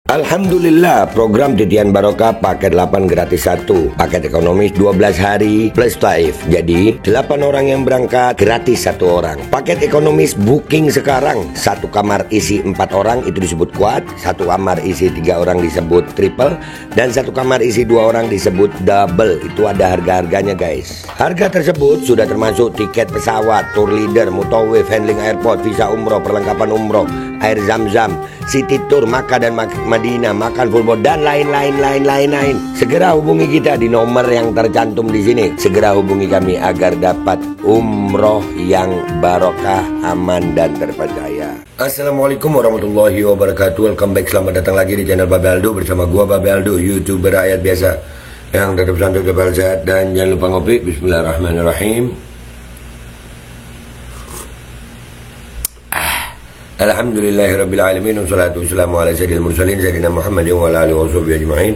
Alhamdulillah, program Titian Barokah paket 8 gratis 1, paket ekonomis 12 hari plus taif. Jadi 8 orang yang berangkat gratis 1 orang. Paket ekonomis booking sekarang, 1 kamar isi 4 orang itu disebut quad, 1 kamar isi 3 orang disebut triple, dan 1 kamar isi 2 orang disebut double. Itu ada harga-harganya guys. Harga tersebut sudah termasuk tiket pesawat, tour leader, mutawif, handling airport, visa umroh, perlengkapan umroh, air zam-zam, city tour, Makkah dan Madinah, makan full board, dan lain-lain. Segera hubungi kita di nomor yang tercantum di sini. Segera hubungi kami agar dapat umroh yang barokah, aman dan terpercaya. Assalamualaikum warahmatullahi wabarakatuh. Welcome back, selamat datang lagi di channel Babe Aldo bersama gua Babe Aldo, YouTuber rakyat biasa yang tetap santai, kebal sehat, dan jangan lupa ngopi. Bismillahirrahmanirrahim. Alhamdulillahirrabbilalamin. Wassalatu wassalamu ala sayyidil mursalin Sayyidina Muhammadin wa ala alihi wa sahbihi ajma'in.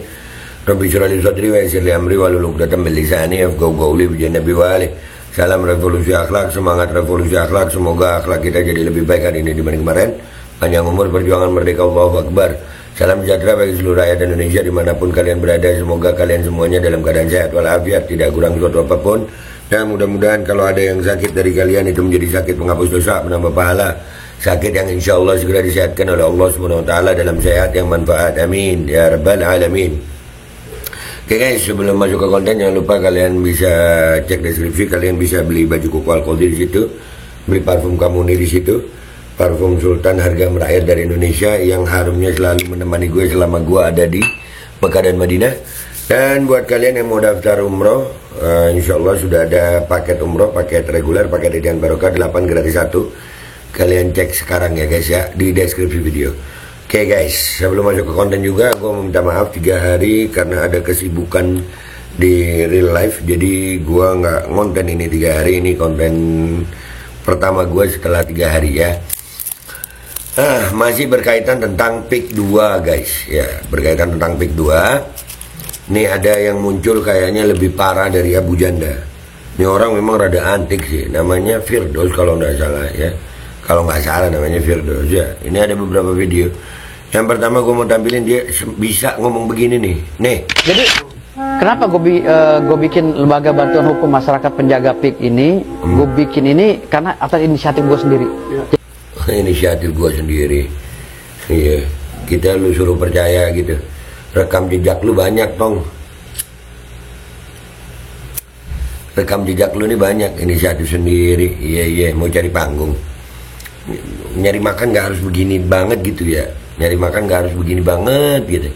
Rabbi syrah li sadri wa yassir li amri wahlul 'uqdatam min lisani yafqahu qawli bi Nabi wa alihi. Salam revolusi akhlak, semangat revolusi akhlak. Semoga akhlak kita jadi lebih baik hari ini dibanding kemarin. Panjang umur, perjuangan merdeka, Allahu Akbar. Salam sejahtera bagi seluruh rakyat Indonesia dimanapun kalian berada. Semoga kalian semuanya dalam keadaan sehat walafiat, tidak kurang suatu apapun. Dan mudah-mudahan kalau ada yang sakit dari kalian itu menjadi sakit penghapus dosa, menambah pahala. Sakit yang insya Allah segera disehatkan oleh Allah SWT dalam sehat yang manfaat. Amin ya rabbal alamin. Oke guys, sebelum masuk ke konten jangan lupa kalian bisa cek deskripsi. Kalian bisa beli baju kuku Al-Qodi di situ, beli parfum Kamuni di situ, parfum Sultan harga merakyat dari Indonesia yang harumnya selalu menemani gue selama gue ada di Mekah dan Madinah. Dan buat kalian yang mau daftar umroh, insya Allah sudah ada paket umroh, paket reguler, paket Titian Barokah 8 gratis 1. Kalian cek sekarang ya guys ya, di deskripsi video. Oke guys, sebelum masuk ke konten juga gue minta maaf 3 hari karena ada kesibukan di real life. Jadi gue nggak ngonten ini 3 hari. Ini konten pertama gue setelah 3 hari ya. Masih berkaitan tentang PIK 2 guys ya, berkaitan tentang PIK 2. Ini ada yang muncul kayaknya lebih parah dari Abu Janda. Ini orang memang rada antik sih, namanya Firdaus kalau nggak salah ya. Kalau nggak salah namanya Firdaus ya. Ini ada beberapa video. Yang pertama gue mau tampilin dia bisa ngomong begini nih. Nih. Jadi kenapa gue bikin lembaga bantuan hukum masyarakat penjaga PIK ini? Gue bikin ini karena atas inisiatif gue sendiri. Inisiatif gue sendiri. Iya. Kita lu suruh percaya gitu. Rekam jejak lu banyak tong. Rekam jejak lu ini banyak. Inisiatif sendiri. Iya. Mau cari panggung. Nyari makan nggak harus begini banget gitu ya. Nyari makan nggak harus begini banget gitu.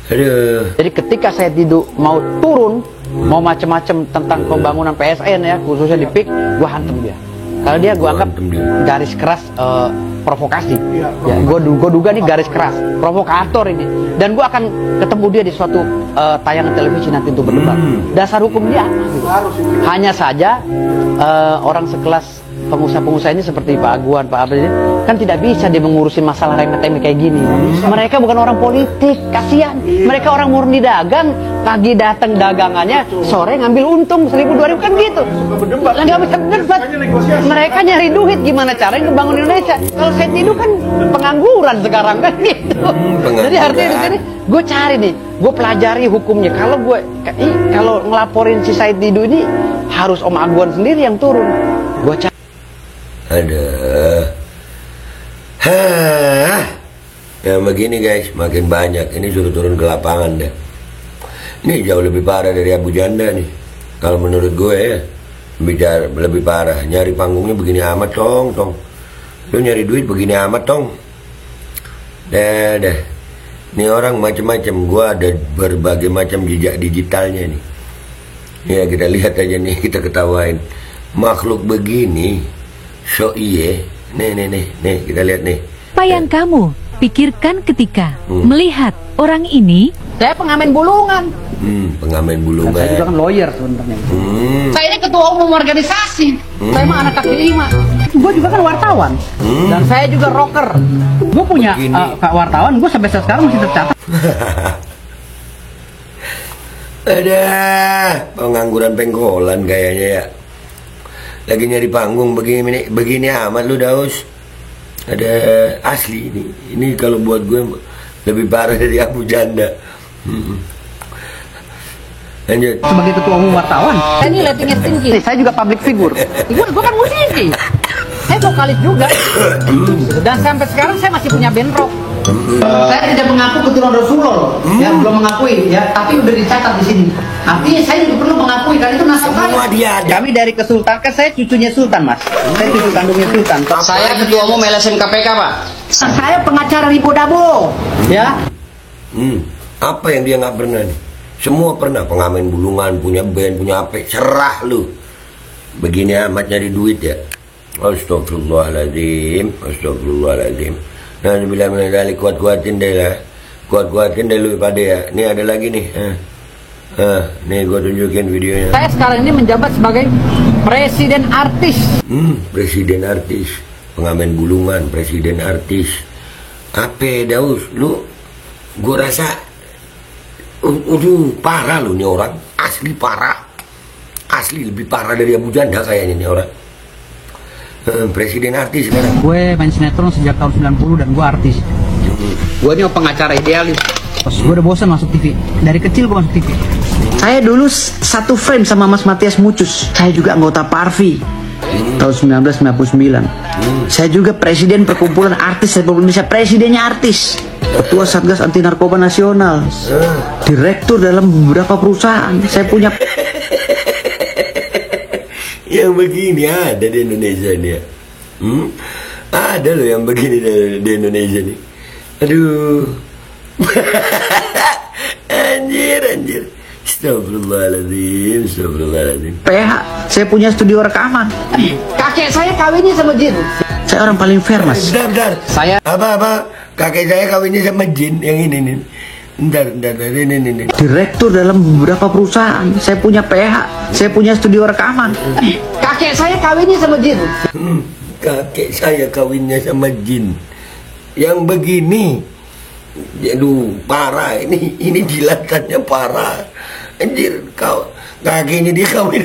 Aduh. Jadi ketika saya mau turun, mau macam-macam tentang pembangunan PSN ya, khususnya di PIK, gue hantem dia. Kalau dia gue anggap garis keras provokasi. Ya, gue duga nih garis keras, provokator ini. Dan gue akan ketemu dia di suatu tayangan televisi nanti untuk berdebat. Dasar hukum dia apa? Hanya saja orang sekelas pengusaha-pengusaha ini seperti Pak Aguan, Pak Abel ini kan tidak bisa dia mengurusin masalah remeh-temeh kayak gini. Mereka bukan orang politik, kasihan. Mereka orang murni dagang, pagi datang dagangannya, sore ngambil untung 1.000-2.000 kan gitu. Nggak bisa berdebat. Mereka nyari duit, gimana caranya ngebangun Indonesia? Kalau saya tidur kan pengangguran sekarang kan gitu. Jadi artinya di sini gue cari nih, gue pelajari hukumnya. Kalau ngelaporin si Said Didu ini harus Om Aguan sendiri yang turun. Gue cari. Ya begini guys, makin banyak. Ini suruh turun ke lapangan deh. Ini jauh lebih parah dari Abu Janda nih. Kalau menurut gue ya, lebih parah. Nyari panggungnya begini amat tong. Lu nyari duit begini amat tong. Dah. Ini orang macam-macam. Gue ada berbagai macam jejak digitalnya nih. Ya kita lihat aja nih, kita ketawain. Makhluk begini. So iye, nih kita lihat nih. Apa yang kamu pikirkan ketika melihat orang ini? Saya pengamen bulungan. Pengamen bulungan. Saya juga kan lawyer sebenarnya. Saya ini ketua umum organisasi. Saya mah anak kaki 5. Gue juga kan wartawan. Dan saya juga rocker. Gue punya wartawan. Gue sampai sekarang masih tercatat. Ada pengangguran pengkolan kayaknya ya. Lagi nyari panggung begini amat lu Daus. Ada asli ini kalau buat gue Lebih parah dari Abu Janda. Lanjut. Sebagai ketua umum wartawan, Saya ini letting tinggi. saya juga public figure. Gue kan musisi. Saya vokalis juga. Dan sampai sekarang saya masih punya band rock. Saya tidak mengaku keturunan Rasulullah, ya belum mengakui, ya tapi udah dicatat di sini. Artinya saya juga perlu mengakui karena itu nasab Semua saya. dia ada. Kami dari kesultanan, kan saya cucunya Sultan, Mas. Saya cucu kandungnya Sultan. Saya ketua umum LSM KPK, Pak. Saya pengacara Ribo Dabo. Ya, Apa yang dia nggak pernah nih? Semua pernah. Pengamen bulungan, punya band, punya apa? Cerah lu. Begini amat nyari duit ya. Astagfirullahaladzim. Astagfirullahaladzim. Nah, bila menandali kuat-kuatin deh lah. Kuat-kuatin deh lu pada ya. Nih ada lagi nih. Nih gue tunjukin videonya. Saya sekarang ini menjabat sebagai presiden artis. Presiden artis. Pengamen bulungan, presiden artis. Apa Daus? Lu, gue rasa parah lu nih orang. Asli parah. Asli lebih parah dari Abu Janda kayaknya nih orang. Presiden artis sekarang. gue main sinetron sejak tahun 90 dan gue artis. Gue ini pengacara idealis. Gue udah bosan masuk TV. Dari kecil gue masuk TV. Saya dulu satu frame sama Mas Matias Mucus. Saya juga anggota Parvi tahun 1999. Saya juga presiden Perkumpulan Artis Republik Indonesia. Presidennya artis. Ketua Satgas Anti Narkoba Nasional. Direktur dalam beberapa perusahaan. Saya punya Yang begini ada di Indonesia nih ya. Ada loh yang begini di Indonesia nih. Aduh. Anjir. Astagfirullahaladzim. PH. Saya punya studio rekaman. Kakek saya kawinnya sama jin. Saya orang paling fair, Mas. Bentar. Saya Apa? Kakek saya kawinnya sama jin yang ini nih. Bentar, ini. direktur dalam beberapa perusahaan. Saya punya PH. Saya punya studio rekaman. Kakek saya kawinnya sama jin. Kakek saya kawinnya sama jin. Yang begini. Aduh, parah. Ini jilatannya parah. Anjir, kakeknya dia kawin.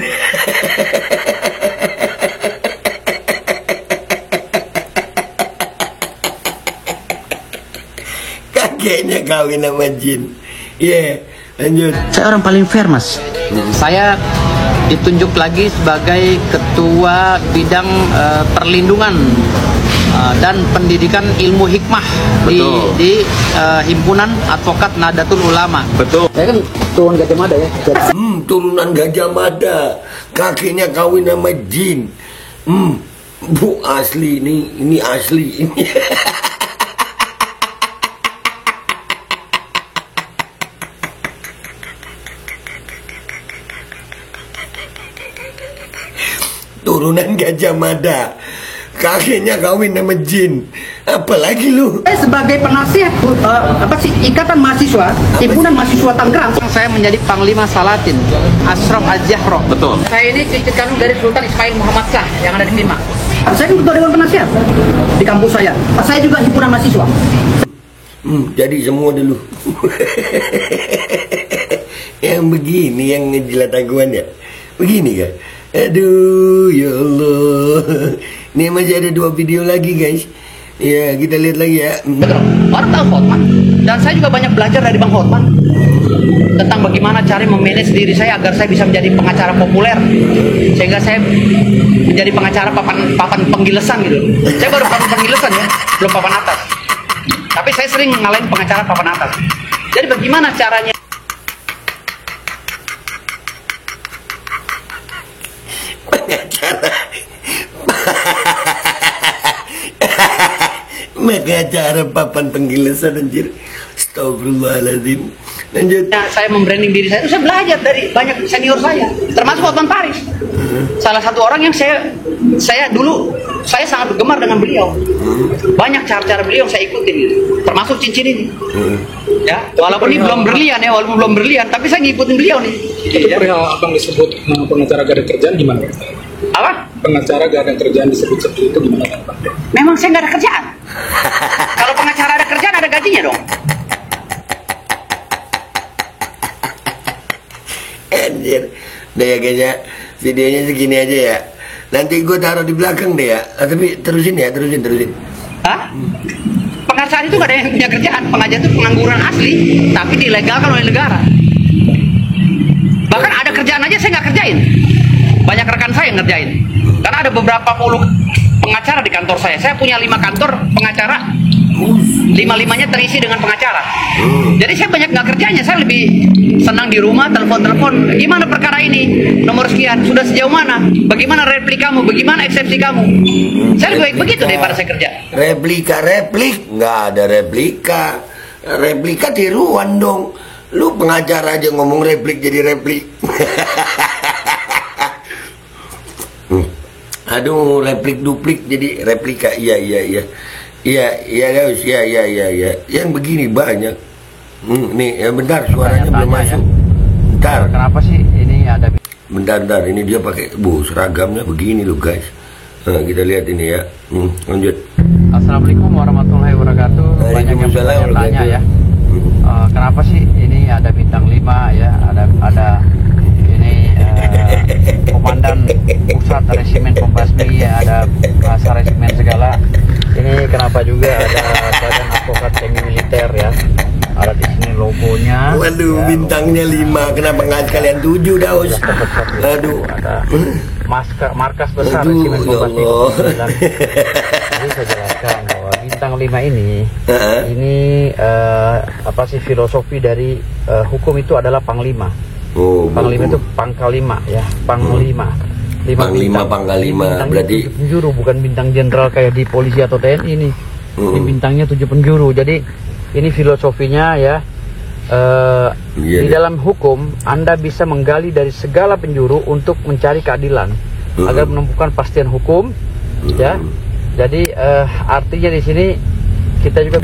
Kakeknya kawin sama jin. Lanjut. Saya orang paling fair, Mas. Saya ditunjuk lagi sebagai ketua bidang perlindungan dan pendidikan ilmu hikmah di himpunan advokat Nahdlatul Ulama. Betul. Saya kan turunan Gajah Mada ya. Turunan Gajah Mada. Kakeknya kawin sama jin. Bu asli ini asli ini. Turunan Gajah Mada. Kakeknya kawin sama jin. Apalagi lu? Saya sebagai penasihat Ikatan Mahasiswa, Himpunan Mahasiswa Tangerang. Saya menjadi Panglima Salatin Ashraf Al-Jahro. Betul. Saya ini cucu kandung dari Sultan Ismail Muhammad Shah yang ada di Demak. Saya kan ketua dewan penasihat di kampus saya. Saya juga himpunan mahasiswa. Jadi semua dulu. Yang begini yang ngejilat akuan ya. Begini kan? Aduh, ya Allah. Ini masih ada 2 video lagi guys. Ya, kita lihat lagi ya. Betul. Orang tahu Hotman. Dan saya juga banyak belajar dari Bang Hotman tentang bagaimana cara memanage diri saya agar saya bisa menjadi pengacara populer, sehingga saya menjadi pengacara papan penggilesan gitu. Saya baru papan penggilesan ya, belum papan atas. Tapi saya sering ngalahin pengacara papan atas. Jadi bagaimana caranya? Pengacara papan penggilesan anjir. Astagfirullahaladzim. Lanjut. Saya membranding diri saya, saya belajar dari banyak senior saya, termasuk Hotman Paris. Salah satu orang yang saya dulu sangat bergemar dengan beliau. Banyak cara-cara beliau yang saya ikutin gitu. Termasuk cincin ini. Ya, walaupun ini belum berlian, tapi saya ngikutin beliau nih. Itu perihal abang disebut pengacara gak ada kerjaan gimana? Apa? Pengacara gak ada kerjaan disebut seperti itu gimana, Bang? Memang saya nggak ada kerjaan. Kalau pengacara ada kerjaan, ada gajinya dong. Anjir. Udah ya kayaknya videonya segini aja ya. Nanti gue taruh di belakang deh ya. Tapi terusin ya, terusin. Hah? pengacara itu gak ada yang punya kerjaan. Pengajar itu pengangguran asli, tapi dilegalkan oleh negara. Bahkan ada kerjaan aja saya nggak kerjain. Banyak rekan saya yang ngerjain. Karena ada beberapa puluh pengacara di kantor saya. Saya punya 5 kantor pengacara. 5-5-nya terisi dengan pengacara. Jadi saya banyak nggak kerjanya. Saya lebih senang di rumah telepon-telepon. Gimana perkara ini? Nomor sekian. Sudah sejauh mana? Bagaimana replikamu? Bagaimana eksepsi kamu? Saya lebih baik begitu daripada saya kerja. Replik nggak ada replika. Replika tiruan dong. Lu pengacara aja ngomong replik jadi replik. Aduh, replik duplik jadi replika. Iya. Yang begini banyak. Nih, ya bentar, suaranya belum masuk. Bentar. Kenapa sih ini ada? Bentar. Ini dia pakai seragamnya begini loh guys. Nah, kita lihat ini ya. Lanjut. Assalamualaikum warahmatullahi wabarakatuh. Banyak yang bertanya ya. Kenapa sih ini ada bintang 5 ya? Ada ini komandan pusat resimen pembasmi ya, ada bahasa resimen segala. Ini kenapa juga ada badan advokat semi militer ya? Ada di sini logonya. Waduh, ya, bintangnya 5. Kenapa nggak sekalian 7 daus? Aduh. Ada markas besar resimen pembasmi. Jadi saya jelaskan bahwa bintang 5 ini apa sih filosofi dari hukum itu adalah panglima. Panglima itu pangkal 5 ya, panglima. Pangkal 5 berarti 7 penjuru, bukan bintang jenderal kayak di polisi atau TNI ini. Ini bintangnya 7 penjuru. Jadi ini filosofinya ya. Di dalam hukum Anda bisa menggali dari segala penjuru untuk mencari keadilan agar menemukan pastian hukum ya. Jadi artinya di sini kita juga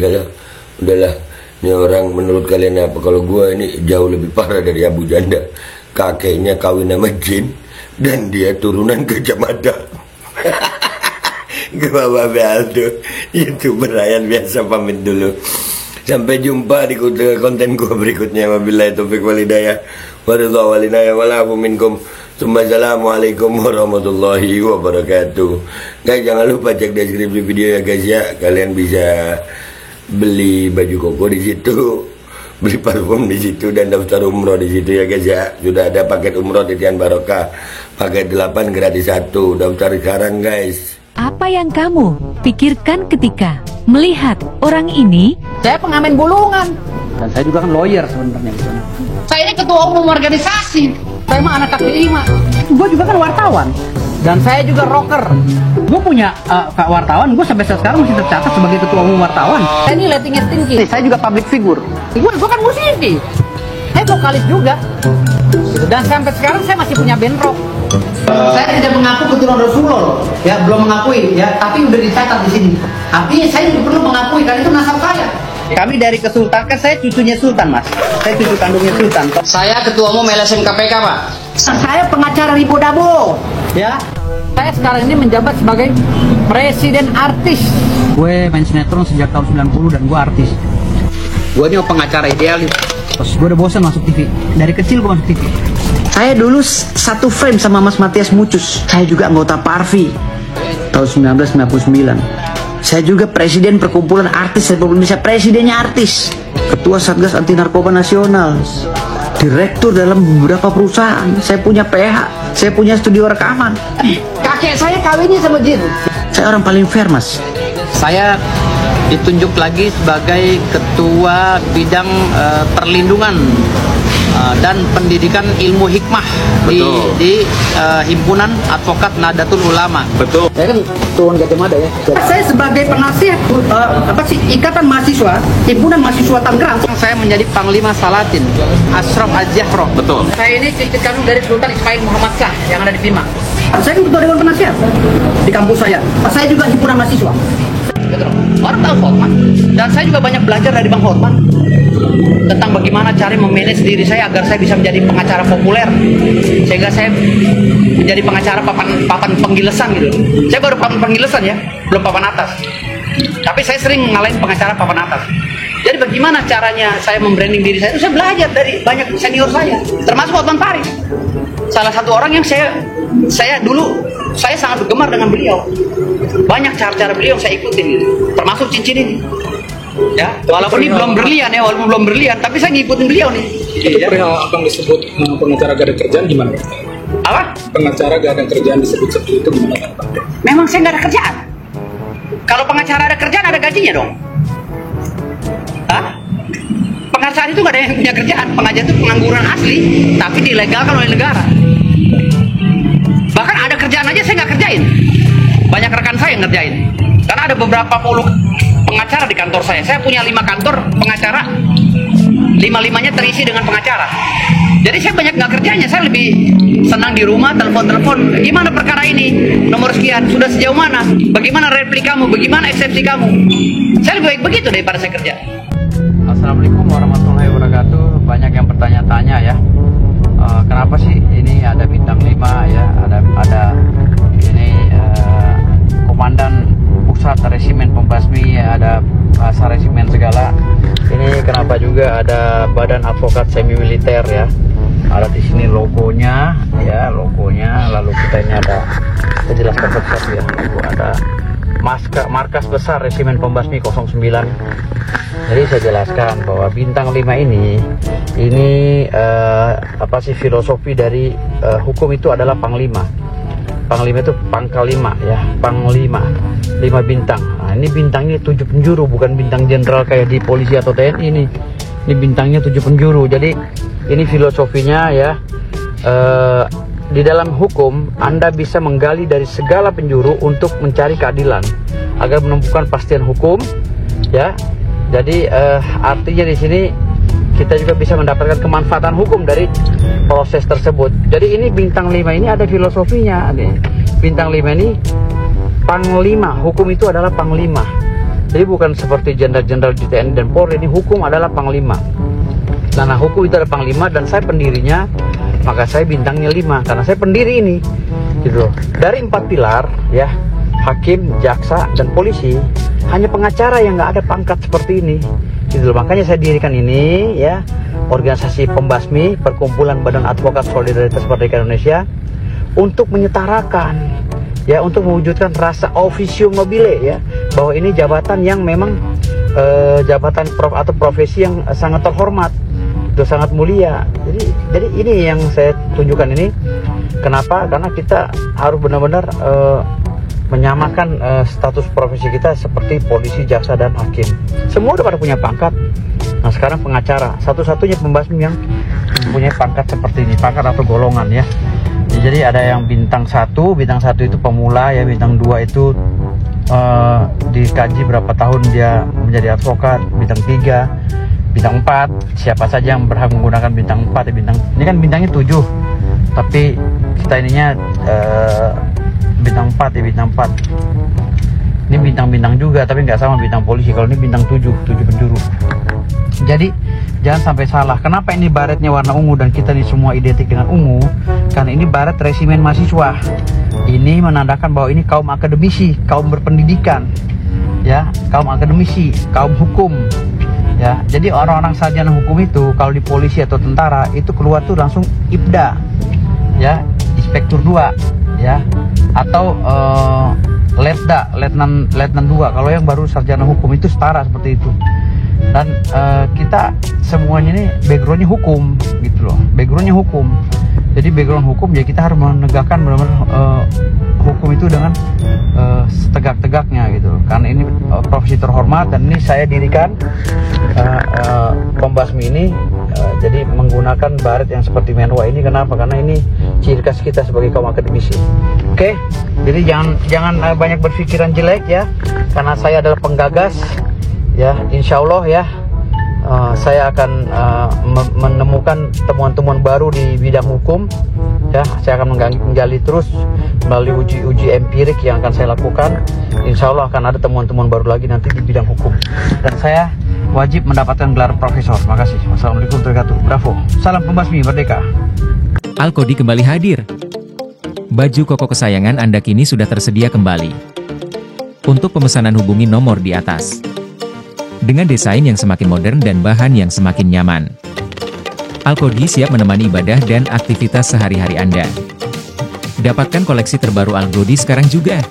udahlah. Ini orang menurut kalian apa? Kalau gua ini jauh lebih parah dari Abu Janda. Kakeknya kawin sama jin dan dia turunan Gajah Mada. Gua Babe Aldo, YouTuber rakyat biasa, pamit dulu. Sampai jumpa di konten gua berikutnya. Wabillahi taufiq wal hidayah. Waridha walinaya walafu minkum. Assalamualaikum warahmatullahi wabarakatuh. Guys, jangan lupa cek deskripsi video ya guys ya. Kalian bisa beli baju koko di situ, beli parfum di situ, dan daftar umroh di situ ya guys ya. Sudah ada paket umroh Titian Barokah, paket 8 gratis 1. Daftar sekarang guys. Apa yang kamu pikirkan ketika melihat orang ini? Saya pengamen bulungan. dan saya juga kan lawyer sebenarnya. Saya ini ketua umum organisasi. Saya mah anak kaki 5. Gue juga kan wartawan. Dan saya juga rocker. Gue punya wartawan, gue sampai sekarang masih tercatat sebagai ketua umum wartawan. Saya ini ratingnya tinggi. Saya juga public figure. Gue kan musisi. Saya vokalis juga. Dan sampai sekarang saya masih punya band rock. Saya tidak mengaku keturunan Rasulullah, ya belum mengakui, ya tapi udah dicatat di sini. Tapi saya juga perlu mengakui karena itu nasab saya. Kami dari kesultanan, saya cucunya Sultan, Mas. Saya cucu kandungnya Sultan. Saya ketua umum LSM KPK, Pak. Saya pengacara Ribo Dabo, ya. Saya sekarang ini menjabat sebagai presiden artis. Gue main sinetron sejak tahun 90 dan gue artis. Gue ini pengacara idealis. Terus gue udah bosan masuk TV. Dari kecil gue masuk TV. Saya dulu satu frame sama Mas Matias Mucus. Saya juga anggota Parvi tahun 1999. Saya juga presiden Perkumpulan Artis Republik Indonesia, presidennya artis, ketua Satgas Anti Narkoba Nasional, direktur dalam beberapa perusahaan. Saya punya PH, saya punya studio rekaman. Kakek saya kawinnya sama jin. Saya orang paling fair, Mas. Saya ditunjuk lagi sebagai ketua bidang perlindungan dan pendidikan ilmu hikmah di himpunan advokat Nahdlatul Ulama. Betul. Saya kan turun Gajah Mada ya. Saya sebagai penasihat Ikatan Mahasiswa Himpunan Mahasiswa Tangerang. Saya menjadi Panglima Salatin Ashraf Az-Zahra. Betul. Saya ini cicit kandung dari Sultan Ismail Muhammad Shah yang ada di Bima. Saya kan ketua dewan penasihat di kampus saya. Saya juga himpunan mahasiswa. Orang tahu Hotman, dan saya juga banyak belajar dari Bang Hotman tentang bagaimana cara memanage diri saya agar saya bisa menjadi pengacara populer, sehingga saya menjadi pengacara papan penggilesan gitu. Saya baru papan penggilesan ya, belum papan atas. Tapi saya sering ngalahin pengacara papan atas. Jadi bagaimana caranya saya membranding diri saya? Itu saya belajar dari banyak senior saya, termasuk Hotman Paris. Salah satu orang yang saya dulu sangat bergemar dengan beliau. Banyak cara-cara beliau yang saya ikutin gitu. Termasuk cincin ini. Ya, walaupun ini belum berlian ya, walaupun belum berlian, tapi saya ngikutin beliau nih. Itu perihal abang disebut pengacara gak ada kerjaan gimana? Apa? Pengacara gak ada kerjaan disebut seperti itu gimana? Memang saya nggak ada kerjaan. Kalau pengacara ada kerjaan, ada gajinya dong. Hah? Pengacara itu nggak ada yang punya kerjaan. Pengacara itu pengangguran asli, tapi dilegalkan oleh negara. Bahkan ada kerjaan aja saya nggak kerjain. Banyak rekan saya yang ngerjain. Karena ada beberapa puluh pengacara di kantor saya. Saya punya 5 kantor pengacara. 5-5-nya terisi dengan pengacara. Jadi saya banyak nggak kerjanya. Saya lebih senang di rumah telepon-telepon. Gimana perkara ini? Nomor sekian. Sudah sejauh mana? Bagaimana replik kamu? Bagaimana eksepsi kamu? Saya lebih baik begitu daripada saya kerja. Assalamualaikum warahmatullahi wabarakatuh. Banyak yang bertanya-tanya ya. Kenapa sih ini ada bintang 5 ya? Ada ini komandan pusat resimen pembasmi, ada bahasa resimen segala. Ini kenapa juga ada badan advokat semi militer ya? Ada di sini logonya ya, logonya. Lalu kita ini ada, saya jelaskan satu-satu ya. Ada markas besar resimen pembasmi 09. Jadi saya jelaskan bahwa bintang 5 ini apa sih filosofi dari hukum itu adalah panglima. Panglima itu pangkal 5 ya, panglima 5 bintang. Nah, ini bintangnya 7 penjuru, bukan bintang jenderal kayak di polisi atau TNI ini. Ini bintangnya 7 penjuru. Jadi ini filosofinya ya. Di dalam hukum Anda bisa menggali dari segala penjuru untuk mencari keadilan agar menemukan pastian hukum ya. Jadi artinya di sini kita juga bisa mendapatkan kemanfaatan hukum dari proses tersebut. Jadi ini bintang 5 ini ada filosofinya nih. Bintang 5 ini panglima, hukum itu adalah panglima. Jadi bukan seperti jenderal-jenderal di TNI dan Polri, ini hukum adalah panglima. Nah, hukum itu adalah panglima dan saya pendirinya, maka saya bintangnya 5 karena saya pendiri ini. Gitu. Dari 4 pilar ya, hakim, jaksa, dan polisi, hanya pengacara yang nggak ada pangkat seperti ini. Gitu. Makanya saya dirikan ini ya, organisasi pembasmi, perkumpulan Badan Advokat Solidaritas Merdeka Indonesia, untuk menyetarakan ya, untuk mewujudkan rasa officium nobile ya, bahwa ini jabatan yang memang jabatan atau profesi yang sangat terhormat, itu sangat mulia. Jadi ini yang saya tunjukkan ini. Kenapa? Karena kita harus benar-benar menyamakan status profesi kita seperti polisi, jaksa, dan hakim. Semua udah pada punya pangkat. Nah, sekarang pengacara, satu-satunya pembasmi yang punya pangkat seperti ini, pangkat atau golongan ya. Jadi ada yang bintang 1 itu pemula ya, bintang 2 itu dikaji berapa tahun dia menjadi advokat, bintang 3, bintang 4 siapa saja yang berhak menggunakan bintang 4 ya, ini kan bintangnya 7, tapi kita ininya bintang 4 ya, bintang 4 ini bintang-bintang juga tapi nggak sama bintang polisi. Kalau ini bintang 7 penjuru. Jadi jangan sampai salah. Kenapa ini baretnya warna ungu dan kita ini semua identik dengan ungu? Karena ini baret resimen mahasiswa. Ini menandakan bahwa ini kaum akademisi, kaum berpendidikan ya, kaum akademisi, kaum hukum ya. Jadi orang-orang sarjana hukum itu kalau di polisi atau tentara itu keluar tuh langsung IPDA ya, inspektur 2 ya, atau letda, letnan 2 kalau yang baru sarjana hukum itu setara seperti itu. Dan kita semuanya ini backgroundnya hukum gitu loh, backgroundnya hukum. Jadi background hukum ya, kita harus menegakkan benar-benar hukum itu dengan setegak-tegaknya gitu. Karena ini profesi terhormat dan ini saya dirikan pembasmi ini jadi menggunakan baret yang seperti menwa ini. Kenapa? Karena ini ciri khas kita sebagai kaum akademisi. Oke, jadi jangan banyak berpikiran jelek ya, karena saya adalah penggagas ya. Insya Allah ya, saya akan menemukan temuan-temuan baru di bidang hukum ya. Saya akan menggali terus melalui uji empirik yang akan saya lakukan. Insya Allah akan ada temuan-temuan baru lagi nanti di bidang hukum, dan saya wajib mendapatkan gelar profesor. Makasih. Wassalamualaikum warahmatullahi wabarakatuh. Bravo. Salam pembasmi merdeka. Alkodi kembali hadir. Baju koko kesayangan Anda kini sudah tersedia kembali. Untuk pemesanan hubungi nomor di atas. Dengan desain yang semakin modern dan bahan yang semakin nyaman. Alkodi siap menemani ibadah dan aktivitas sehari-hari Anda. Dapatkan koleksi terbaru Alkodi sekarang juga.